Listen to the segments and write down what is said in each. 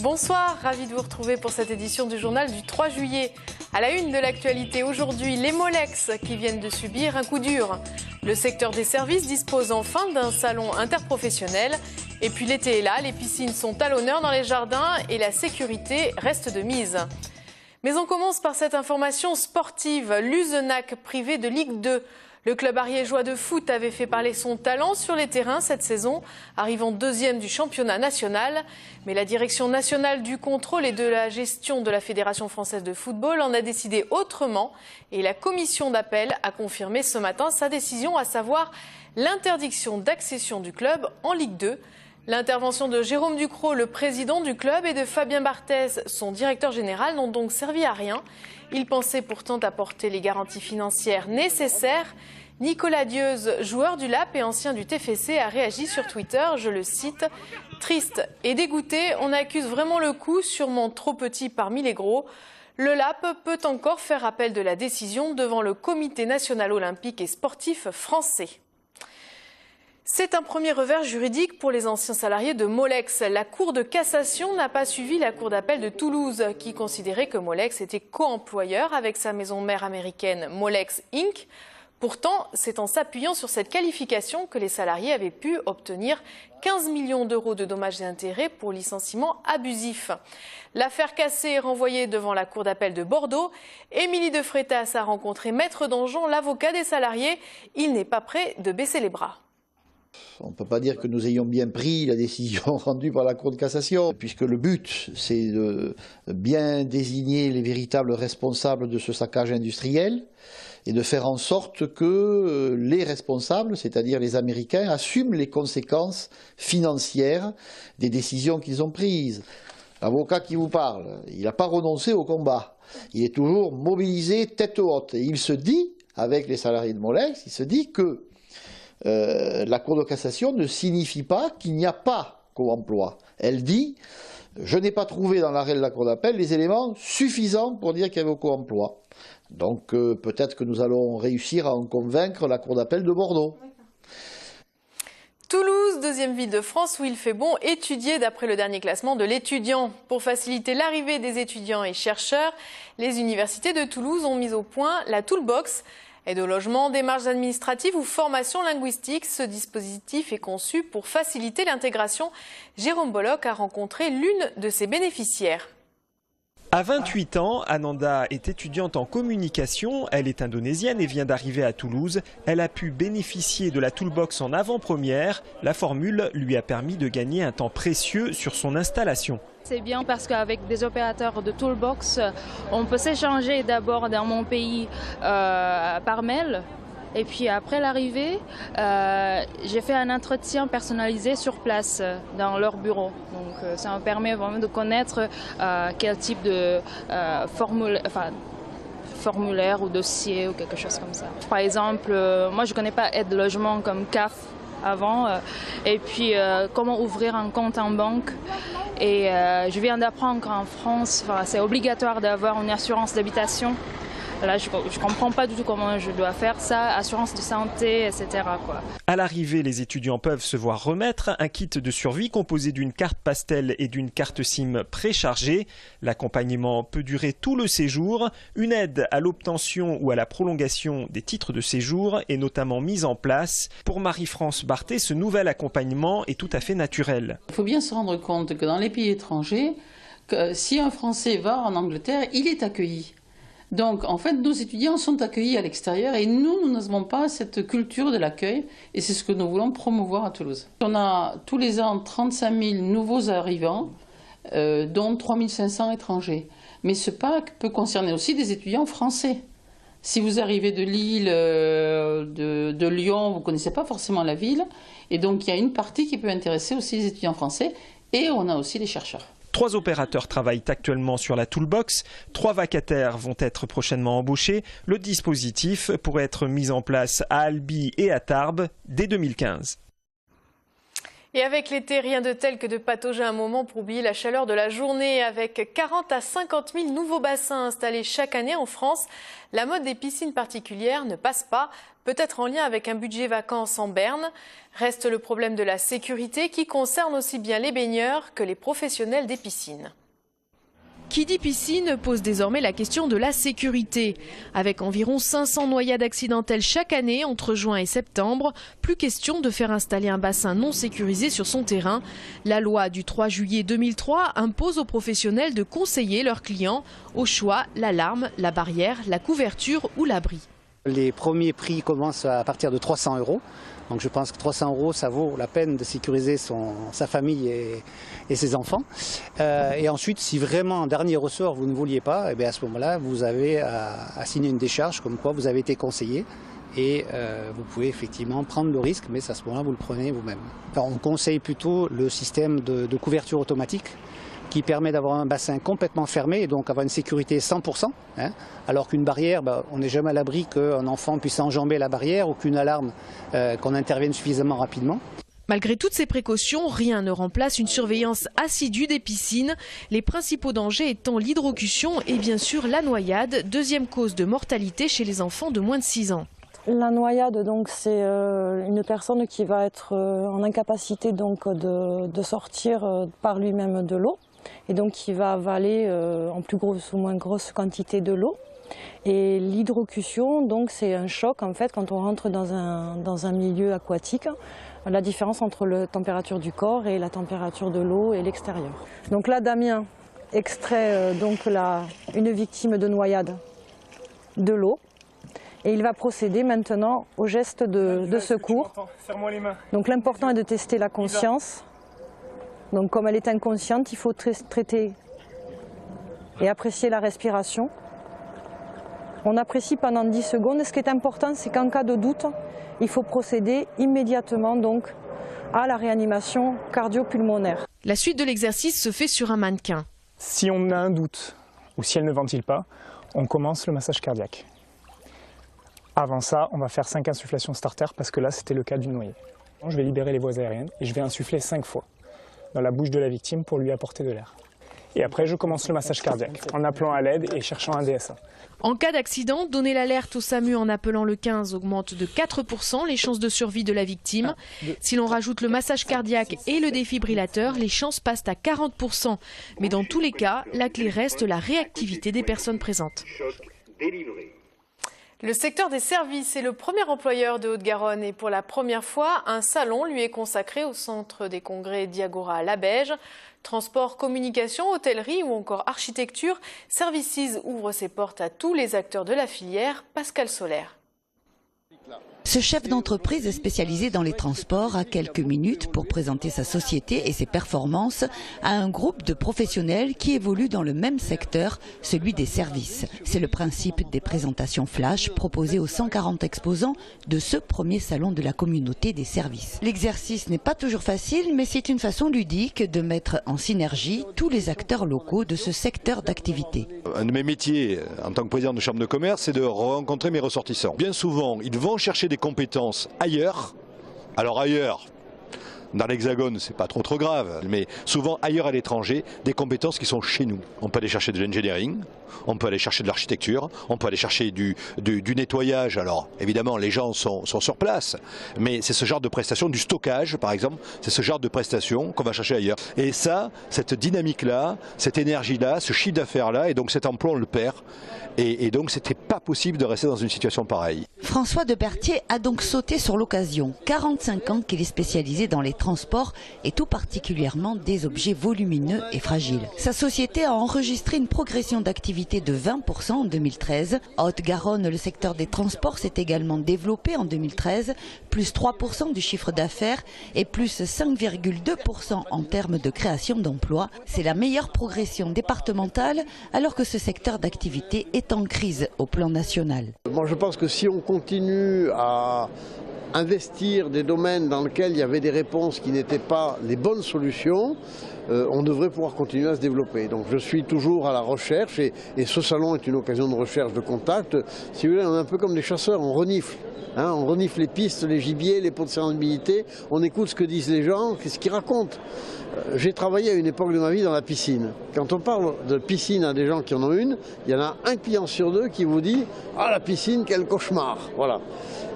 Bonsoir, ravi de vous retrouver pour cette édition du journal du 3 juillet. À la une de l'actualité aujourd'hui, les Molex qui viennent de subir un coup dur. Le secteur des services dispose enfin d'un salon interprofessionnel. Et puis l'été est là, les piscines sont à l'honneur dans les jardins et la sécurité reste de mise. Mais on commence par cette information sportive. Luzenac privé de Ligue 2. Le club ariégeois de foot avait fait parler son talent sur les terrains cette saison, arrivant deuxième du championnat national. Mais la direction nationale du contrôle et de la gestion de la Fédération française de football en a décidé autrement. Et la commission d'appel a confirmé ce matin sa décision, à savoir l'interdiction d'accession du club en Ligue 2. L'intervention de Jérôme Ducrot, le président du club, et de Fabien Barthez, son directeur général, n'ont donc servi à rien. Ils pensaient pourtant apporter les garanties financières nécessaires. Nicolas Dieuze, joueur du LAP et ancien du TFC, a réagi sur Twitter, je le cite, « Triste et dégoûté, on accuse vraiment le coup, sûrement trop petit parmi les gros. Le LAP peut encore faire appel de la décision devant le Comité national olympique et sportif français. » C'est un premier revers juridique pour les anciens salariés de Molex. La Cour de cassation n'a pas suivi la Cour d'appel de Toulouse, qui considérait que Molex était co-employeur avec sa maison mère américaine Molex Inc. Pourtant, c'est en s'appuyant sur cette qualification que les salariés avaient pu obtenir 15 millions d'euros de dommages et intérêts pour licenciement abusif. L'affaire cassée est renvoyée devant la Cour d'appel de Bordeaux. Émilie de Freitas a rencontré Maître Dangean, l'avocat des salariés. Il n'est pas prêt de baisser les bras. On ne peut pas dire que nous ayons bien pris la décision rendue par la Cour de cassation, puisque le but, c'est de bien désigner les véritables responsables de ce saccage industriel et de faire en sorte que les responsables, c'est-à-dire les Américains, assument les conséquences financières des décisions qu'ils ont prises. L'avocat qui vous parle, il n'a pas renoncé au combat. Il est toujours mobilisé tête haute. Et il se dit, avec les salariés de Molex, il se dit que la Cour de cassation ne signifie pas qu'il n'y a pas co-emploi. Elle dit « Je n'ai pas trouvé dans l'arrêt de la Cour d'appel les éléments suffisants pour dire qu'il y avait co-emploi ». Donc peut-être que nous allons réussir à en convaincre la Cour d'appel de Bordeaux. Toulouse, deuxième ville de France où il fait bon étudier d'après le dernier classement de l'étudiant. Pour faciliter l'arrivée des étudiants et chercheurs, les universités de Toulouse ont mis au point la Toolbox. Aide au logement, démarches administratives ou formation linguistique, ce dispositif est conçu pour faciliter l'intégration. Jérôme Bollock a rencontré l'une de ses bénéficiaires. À 28 ans, Ananda est étudiante en communication, elle est indonésienne et vient d'arriver à Toulouse. Elle a pu bénéficier de la Toolbox en avant-première. La formule lui a permis de gagner un temps précieux sur son installation. C'est bien parce qu'avec des opérateurs de Toolbox, on peut s'échanger d'abord dans mon pays par mail. Et puis après l'arrivée, j'ai fait un entretien personnalisé sur place dans leur bureau. Donc ça me permet vraiment de connaître quel type de formulaire ou dossier ou quelque chose comme ça. Par exemple, moi je ne connais pas aide logement comme CAF avant. Et puis comment ouvrir un compte en banque. Et je viens d'apprendre qu'en France, c'est obligatoire d'avoir une assurance d'habitation. Là, je ne comprends pas du tout comment je dois faire ça, assurance de santé, etc. quoi. À l'arrivée, les étudiants peuvent se voir remettre un kit de survie composé d'une carte pastel et d'une carte SIM préchargée. L'accompagnement peut durer tout le séjour. Une aide à l'obtention ou à la prolongation des titres de séjour est notamment mise en place. Pour Marie-France Barthé, ce nouvel accompagnement est tout à fait naturel. Il faut bien se rendre compte que dans les pays étrangers, si un Français va en Angleterre, il est accueilli. Donc, en fait, nos étudiants sont accueillis à l'extérieur et nous n'avons pas cette culture de l'accueil et c'est ce que nous voulons promouvoir à Toulouse. On a tous les ans 35 000 nouveaux arrivants, dont 3 500 étrangers. Mais ce PAC peut concerner aussi des étudiants français. Si vous arrivez de Lille, de Lyon, vous ne connaissez pas forcément la ville. Et donc, il y a une partie qui peut intéresser aussi les étudiants français et on a aussi les chercheurs. 3 opérateurs travaillent actuellement sur la Toolbox. 3 vacataires vont être prochainement embauchés. Le dispositif pourrait être mis en place à Albi et à Tarbes dès 2015. Et avec l'été, rien de tel que de patauger un moment pour oublier la chaleur de la journée. Avec 40 à 50 000 nouveaux bassins installés chaque année en France, la mode des piscines particulières ne passe pas, peut-être en lien avec un budget vacances en berne. Reste le problème de la sécurité qui concerne aussi bien les baigneurs que les professionnels des piscines. Qui dit piscine pose désormais la question de la sécurité. Avec environ 500 noyades accidentelles chaque année entre juin et septembre, plus question de faire installer un bassin non sécurisé sur son terrain. La loi du 3 juillet 2003 impose aux professionnels de conseiller leurs clients au choix l'alarme, la barrière, la couverture ou l'abri. Les premiers prix commencent à partir de 300 €. Donc je pense que 300 €, ça vaut la peine de sécuriser sa famille et ses enfants. Et ensuite, si vraiment en dernier ressort, vous ne vouliez pas, et bien à ce moment-là, vous avez à signer une décharge comme quoi vous avez été conseillé. Et vous pouvez effectivement prendre le risque, mais à ce moment-là, vous le prenez vous-même. On conseille plutôt le système de couverture automatique qui permet d'avoir un bassin complètement fermé et donc avoir une sécurité 100%. Alors qu'une barrière, on n'est jamais à l'abri qu'un enfant puisse enjamber la barrière ou qu'une alarme, qu'on intervienne suffisamment rapidement. Malgré toutes ces précautions, rien ne remplace une surveillance assidue des piscines. Les principaux dangers étant l'hydrocution et bien sûr la noyade, deuxième cause de mortalité chez les enfants de moins de 6 ans. La noyade, donc, c'est une personne qui va être en incapacité donc, de sortir par lui-même de l'eau et donc qui va avaler en plus grosse ou moins grosse quantité de l'eau. Et l'hydrocution, donc, c'est un choc en fait quand on rentre dans un milieu aquatique. La différence entre la température du corps et la température de l'eau et l'extérieur. Donc là, Damien extrait une victime de noyade de l'eau. Et il va procéder maintenant au geste de secours. Donc l'important est de tester la conscience. Donc comme elle est inconsciente, il faut traiter et apprécier la respiration. On apprécie pendant 10 secondes. Et ce qui est important, c'est qu'en cas de doute, il faut procéder immédiatement donc à la réanimation cardio-pulmonaire. La suite de l'exercice se fait sur un mannequin. Si on a un doute ou si elle ne ventile pas, on commence le massage cardiaque. Avant ça, on va faire 5 insufflations starter parce que là, c'était le cas d'une noyée. Je vais libérer les voies aériennes et je vais insuffler 5 fois dans la bouche de la victime pour lui apporter de l'air. Et après, je commence le massage cardiaque en appelant à l'aide et cherchant un DSA. En cas d'accident, donner l'alerte au SAMU en appelant le 15 augmente de 4% les chances de survie de la victime. Si l'on rajoute le massage cardiaque et le défibrillateur, les chances passent à 40%. Mais dans tous les cas, la clé reste la réactivité des personnes présentes. Le secteur des services est le premier employeur de Haute-Garonne et pour la première fois, un salon lui est consacré au centre des congrès Diagora à Labège. Transport, communication, hôtellerie ou encore architecture, Services ouvre ses portes à tous les acteurs de la filière. Pascal Solaire. Ce chef d'entreprise spécialisé dans les transports a quelques minutes pour présenter sa société et ses performances à un groupe de professionnels qui évoluent dans le même secteur, celui des services. C'est le principe des présentations flash proposées aux 140 exposants de ce premier salon de la communauté des services. L'exercice n'est pas toujours facile, mais c'est une façon ludique de mettre en synergie tous les acteurs locaux de ce secteur d'activité. Un de mes métiers en tant que président de chambre de commerce, c'est de rencontrer mes ressortissants. Bien souvent, ils vont chercher des compétences ailleurs. Alors ailleurs, dans l'Hexagone, c'est pas trop grave, mais souvent ailleurs à l'étranger, des compétences qui sont chez nous. On peut aller chercher de l'engineering, on peut aller chercher de l'architecture, on peut aller chercher du nettoyage. Alors évidemment, les gens sont sur place, mais c'est ce genre de prestations, du stockage par exemple, c'est ce genre de prestations qu'on va chercher ailleurs. Et ça, cette dynamique-là, cette énergie-là, ce chiffre d'affaires-là, et donc cet emploi, on le perd. Et donc c'était pas possible de rester dans une situation pareille. François Debertier a donc sauté sur l'occasion. 45 ans qu'il est spécialisé dans les transports et tout particulièrement des objets volumineux et fragiles. Sa société a enregistré une progression d'activité de 20% en 2013. À Haute-Garonne, le secteur des transports s'est également développé en 2013, plus 3% du chiffre d'affaires et plus 5,2% en termes de création d'emplois. C'est la meilleure progression départementale alors que ce secteur d'activité est en crise au plan national. Bon, je pense que si on continue à investir des domaines dans lesquels il y avait des réponses qui n'étaient pas les bonnes solutions, on devrait pouvoir continuer à se développer. Donc je suis toujours à la recherche et ce salon est une occasion de recherche, de contact. Si vous voulez, on est un peu comme des chasseurs, on renifle. On renifle les pistes, les gibiers, les pots de sérenabilité, on écoute ce que disent les gens, ce qu'ils racontent. J'ai travaillé à une époque de ma vie dans la piscine. Quand on parle de piscine à des gens qui en ont une, il y en a un client sur deux qui vous dit « Ah, la piscine, quel cauchemar !» Voilà.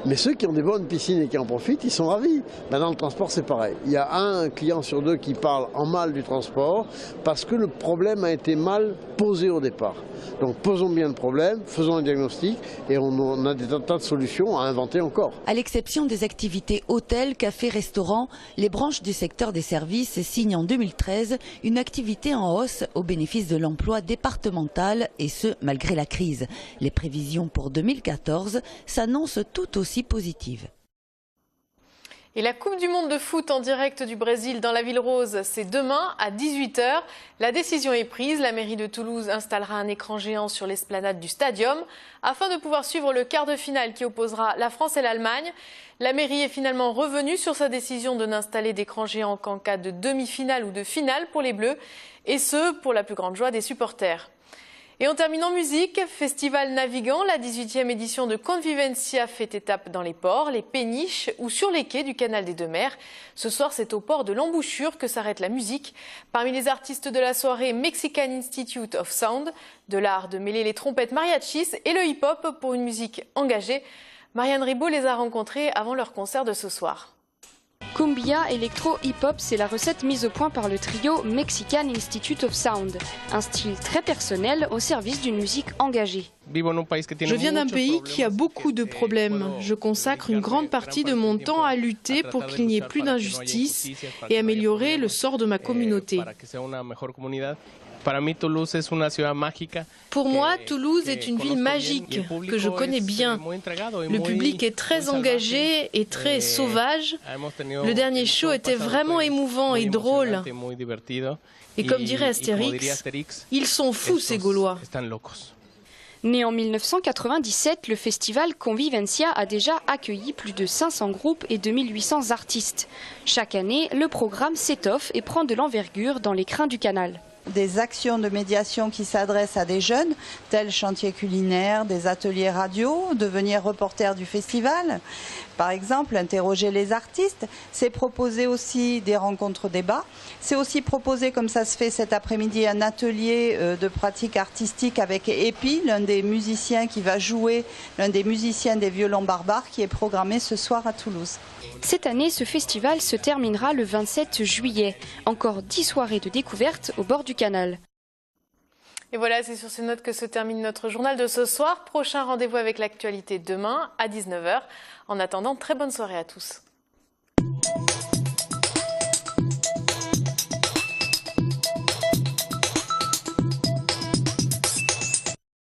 Mais ceux qui ont des bonnes piscines et qui en profitent, ils sont ravis. Ben, dans le transport, c'est pareil. Il y a un client sur deux qui parle en mal du transport parce que le problème a été mal posé au départ. Donc posons bien le problème, faisons un diagnostic et on a des tas de solutions à inventer encore. À l'exception des activités hôtels, cafés, restaurants, les branches du secteur des services signent en 2013 une activité en hausse au bénéfice de l'emploi départemental et ce, malgré la crise. Les prévisions pour 2014 s'annoncent tout aussi positives. Et la Coupe du Monde de foot en direct du Brésil dans la Ville Rose, c'est demain à 18 h. La décision est prise. La mairie de Toulouse installera un écran géant sur l'esplanade du stadium afin de pouvoir suivre le quart de finale qui opposera la France et l'Allemagne. La mairie est finalement revenue sur sa décision de n'installer d'écran géant qu'en cas de demi-finale ou de finale pour les Bleus, et ce, pour la plus grande joie des supporters. Et on termine en musique, Festival Navigant, la 18e édition de Convivencia fait étape dans les ports, les péniches ou sur les quais du canal des Deux Mers. Ce soir, c'est au port de l'Embouchure que s'arrête la musique. Parmi les artistes de la soirée, Mexican Institute of Sound, de l'art de mêler les trompettes mariachis et le hip-hop pour une musique engagée. Marianne Ribaud les a rencontrés avant leur concert de ce soir. Cumbia, électro, hip-hop, c'est la recette mise au point par le trio Mexican Institute of Sound. Un style très personnel au service d'une musique engagée. Je viens d'un pays qui a beaucoup de problèmes. Je consacre une grande partie de mon temps à lutter pour qu'il n'y ait plus d'injustice et améliorer le sort de ma communauté. Pour moi, Toulouse est une ville magique que je connais bien. Le public est très engagé et très sauvage. Le dernier show était vraiment émouvant et drôle. Et comme dirait Astérix, ils sont fous ces Gaulois. Né en 1997, le festival Convivencia a déjà accueilli plus de 500 groupes et 2800 artistes. Chaque année, le programme s'étoffe et prend de l'envergure dans les crins du canal. Des actions de médiation qui s'adressent à des jeunes, tels chantiers culinaires, des ateliers radio, devenir reporter du festival. Par exemple, interroger les artistes, c'est proposer aussi des rencontres débats. C'est aussi proposer, comme ça se fait cet après-midi, un atelier de pratique artistique avec Epi, l'un des musiciens qui va jouer, l'un des musiciens des violons barbares qui est programmé ce soir à Toulouse. Cette année, ce festival se terminera le 27 juillet. Encore 10 soirées de découverte au bord du canal. Et voilà, c'est sur ces notes que se termine notre journal de ce soir. Prochain rendez-vous avec l'actualité demain à 19 h. En attendant, très bonne soirée à tous.